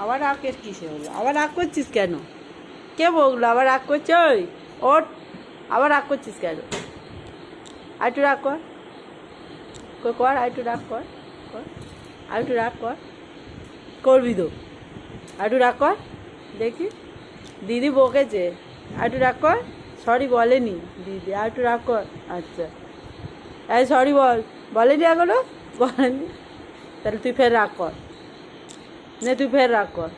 আবার রাগের কিসে হলো? আবার রাগ করছিস কেন? কে বললো আবার রাগ করছে? ওই ওঠ, আবার রাগ করছিস কেন? আর একটু রাগ কর, কর আর একটু রাগ কর, আর একটু রাগ কর, করবি তো? আর একটু রাগ কর দেখি। দিদি বকেছে, আর একটু রাগ কর। সরি বলেনি দিদি, আর একটু রাগ কর। আচ্ছা, এই সরি বলেনি এখনো? বলেনি? তাহলে তুই ফের রাগ কর, নে তুই ফের রাগ কর,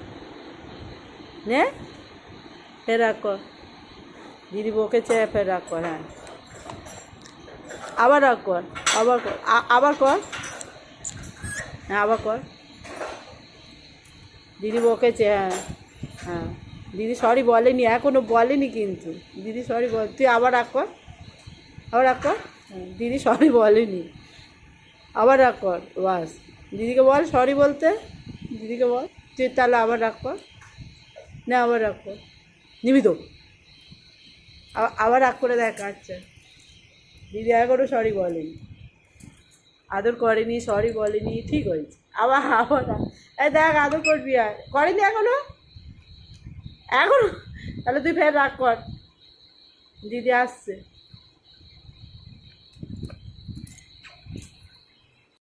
নে ফের রাগ কর। দিদি বকেছে, ফের রাগ কর। হ্যাঁ, আবার রাগ কর, আবার কর, আবার কর। হ্যাঁ আবার কর। দিদি বকেছে, হ্যাঁ হ্যাঁ। দিদি সরি বলেনি এখনো, বলেনি কিন্তু। দিদি সরি বল, তুই আবার রাগ কর, আবার রাগ কর। দিদি সরি বলেনি, আবার রাগ কর। বাস, দিদিকে বল সরি বলতে, দিদিকে বল। তুই তাহলে আবার রাগ কর, না আবার রাগ কর, নিবি তো? আবার রাগ করে দেখ। আচ্ছা, দিদি এখনও সরি বলেনি, আদর করেনি, সরি বলেনি, ঠিক হয়েছে। আবার আবার এই দেখ, আদর করবি আর করেনি এখনো, এখনো। তাহলে তুই ফের রাগ কর, দিদি আসছে।